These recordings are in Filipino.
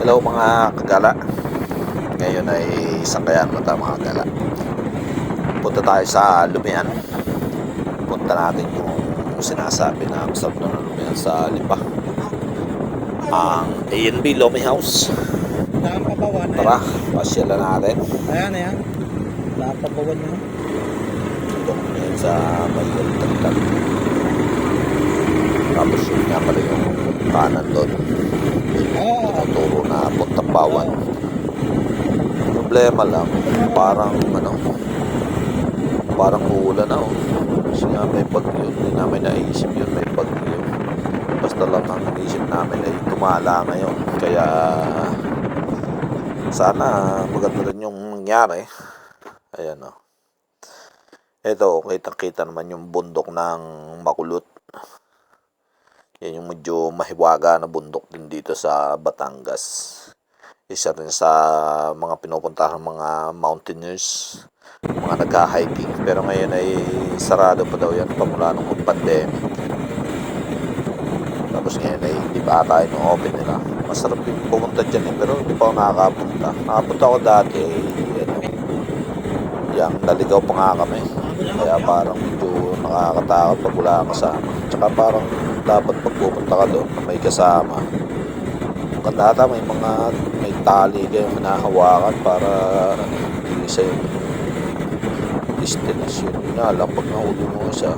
Hello mga kagala. Ngayon ay sangkayan mo tayo mga kagala. Punta tayo sa Lumian. Punta natin yung sinasabi na masarap na Lumian sa Lipa. Ang A&B Lomi House. Tara, pasyalan natin. Ayan. Napabawan nyo. Ito ngayon sa Mayol Tagtag. Tapos yun nga pala yung kanan doon. Turo na Puntang Bawan. Problema lang, parang uulan na. Kasi nga may bagyo, hindi namin naisip yun, may bagyo. Basta lang ang naisip namin ay tumala ngayon. Kaya sana maganda rin yung nangyari. Ayan o. Ito, kita naman yung bundok ng Makulot. Yan yung medyo mahiwaga na bundok din dito sa Batangas. Isa rin sa mga pinupuntahan ng mga mountaineers, mga nagka-hiking. Pero ngayon ay sarado pa daw yan pamula nung pandemic. Tapos ngayon ay hindi pa ata yung open nila. Masarap yung pumunta dyan pero hindi pa ako nakakapunta. Nakapunta ako dati, yung naligaw pa nga kami. Kaya parang medyo nakakatakot pag wala kang kasama. Tsaka parang dapat pag pupunta ka doon na may kasama. Kandata may tali kayong hinahawakan para hindi sa'yo destination. Yun nga lang pag nahuli mo siya.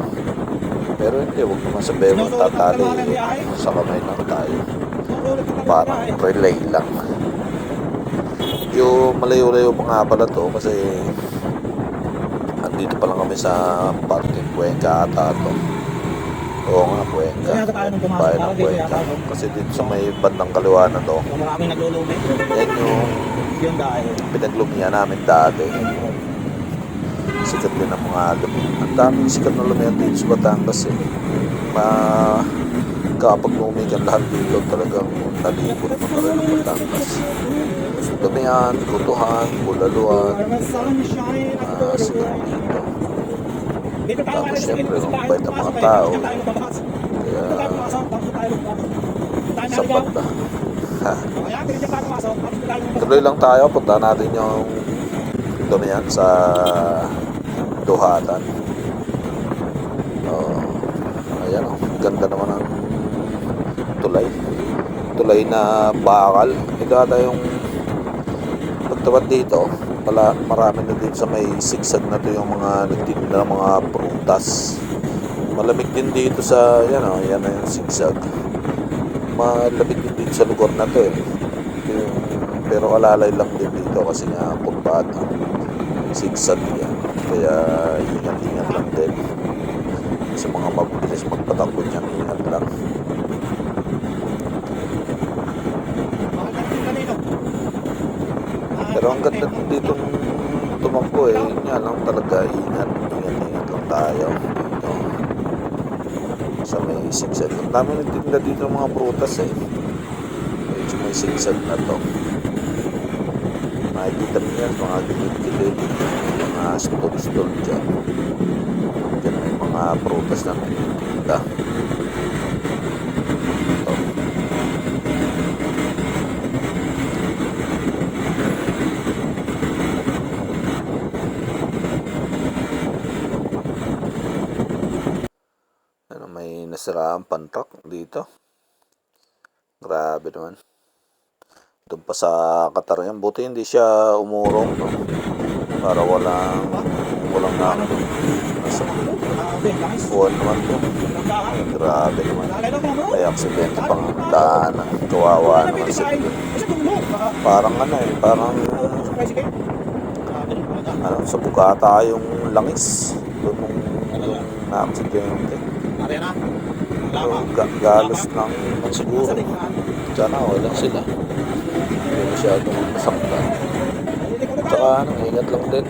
Pero hindi, huwag naman sabihin mo tatali. Sa kamay lang tayo. Parang relay lang. Yung malayo-layo pa nga pala to kasi andito pa lang kami sa parting Cuenca ata to. Oo nga, Cuenca. Bayan ng Cuenca. Kasi dito sa may bandang kaliwa na to. Maraming naglulumi. Yan yung pinaglumihan namin dati. Sikat din ang mga lumi. Ang daming sikat na lumihan dito sa Batangas eh. Kapag lumihan lahat dito talagang nalibot na rin ang Batangas. Lumihan, Kutuhan, Bulaluan. Sikat dito. Tapos syempre, mabait ang mga tao. Kaya, sapat na. Tuloy lang tayo. Punta natin yung Lumian sa Duhatan. Ayan o. Ganda naman ang tulay. Tulay na bakal. Ito ata yung pagtawad dito. Marami na din sa may sigsag na to yung mga nagtitinda ng mga prutas. Malamig din dito sa yan na yung sigsag. Malamig din dito sa lugar na to eh. Pero alalay lang din dito kasi nga kurbada. Sigsag yan. Kaya ingat lang din. Sa mga mabilis magpatakbo niyan, ingat lang. Pero ang ganda dito tumakbo eh. Yun nga lang talaga, ingat lang tayo dito. Sa may sigsag. Ang dami nagtinda dito ng mga prutas eh. Medyo may sigsag na to. Makikita mo yan, mga gilid-gilid. Mga stall dyan. Dyan may mga prutas na nagtinda. May nasiraang pantak dito. Grabe naman. Doon pa sa Kataryan. Buti hindi siya umurong. No? Para walang nakakot. Nasa buwan naman to. Grabe naman. May aksidente pang daan. Kawawa naman sila. Parang parang sa Bugata yung langis. Doon na aksidente. Galos lang siguro. Sana wala sila. Hindi masyadong masaktan. Tsaka ingat lang din.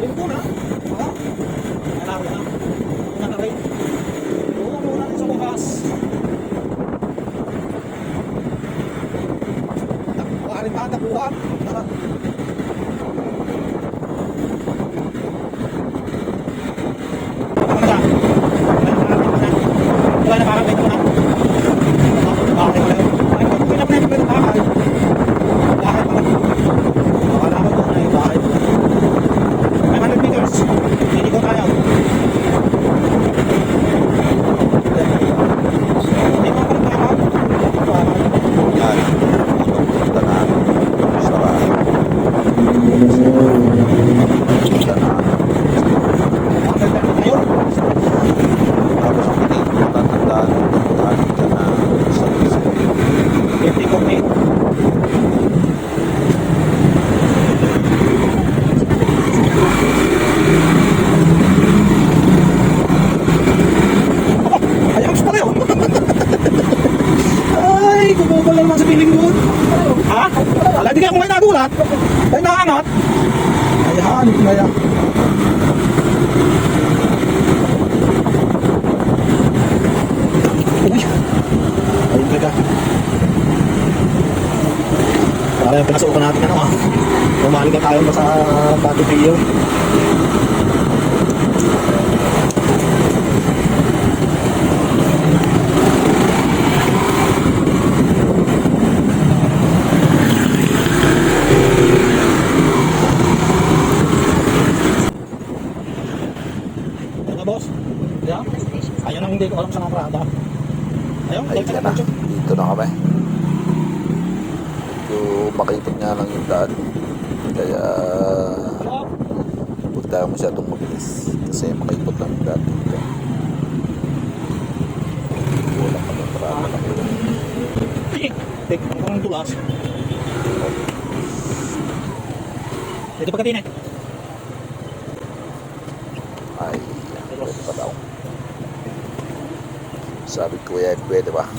nagulat. Ay, naangat. Ay, hanip na yan. Uy. Ay, talaga. Para yung pinasukan natin ano ah. Umali ka tayo sa Battlefield. Ano boss? Yeah? Ayun ang hindi ko alam sa mga Prada. Ayun, Ay, yan na. Dito na kami. Medyo makipot nga lang yung daan. Kaya huwag tayo masyadong mabilis. Kasi makipot lang yung daan dito. Wala kami parada lang yun. Tek, ang kurang tulas. Dito pagkatin eh. Ay, pwede pa daw. Sabi ko yan, pwede ba?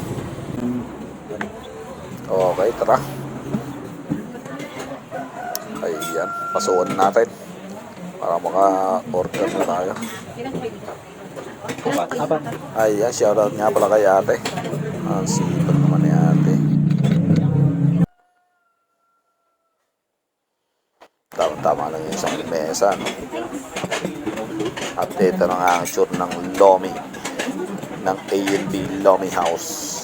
Okay, tara. Ayan, pasukan natin. Para maka-order na tayo. Apat. Ayan, shoutout nga pala kay ate. Ang sipag naman ni ate. Tama-tama lang yung isang mesa, no? At ito na nga ang tour ng Lomi. Ng A&B Lomi House.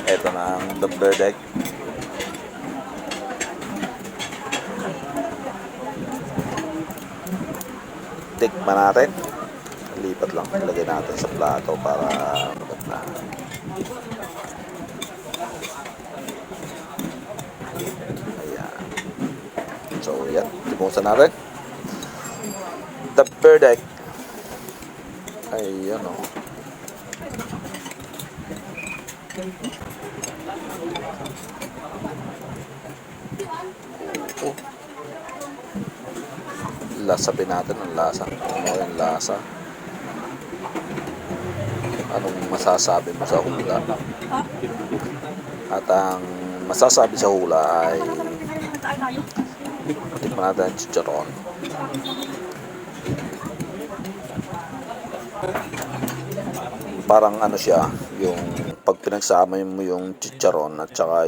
Ito na ang the verdict. Tikman natin. Lipat lang. Lagay natin sa plato para maganda. Ayan. So, yan. Timusan natin. The verdict. Ayan, o. Oh. Lasapin natin ang lasa. Ano yung lasa? Anong masasabi mo sa hula? At ang masasabi sa hula ay tikman natin ang chicharon. Parang ano siya, yung pag pinagsama mo yung chicharon at saka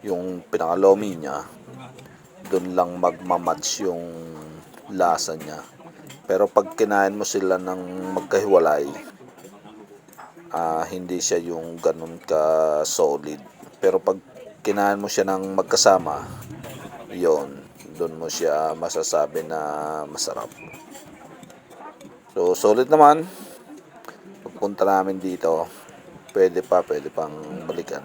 yung pinakalomi niya, doon lang magmamatch yung lasa niya. Pero pag kinain mo sila ng magkahiwalay, hindi siya yung ganun ka solid. Pero pag kinain mo siya ng magkasama, yon, doon mo siya masasabi na masarap. So solid naman. Pagpunta namin dito, pwede pang balikan.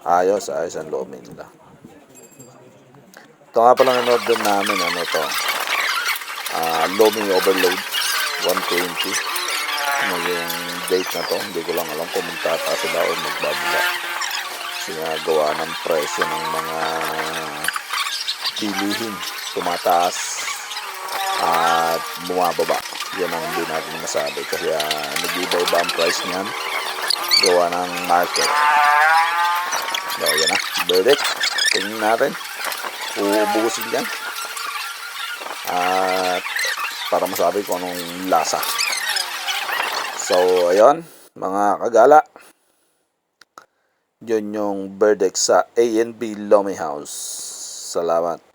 Ayos ang lomi nila. Ito nga palang in-order namin, ano to, Lomi Overload 120. Ano yung date na to, hindi ko lang alam kung magtataas sila o magbababa. Kasi nga gawa ng presyo ng mga bilihin, tumataas at bumababa. Yan ang hindi natin masabi kasi nag-iba-iba ang price niyan gawa ng market. So yan na, verdict. Tingnan natin, uubusin yan at para masabi ko anong lasa. So ayun mga kagala, yun yung verdict sa A&B Lomi House. Salamat.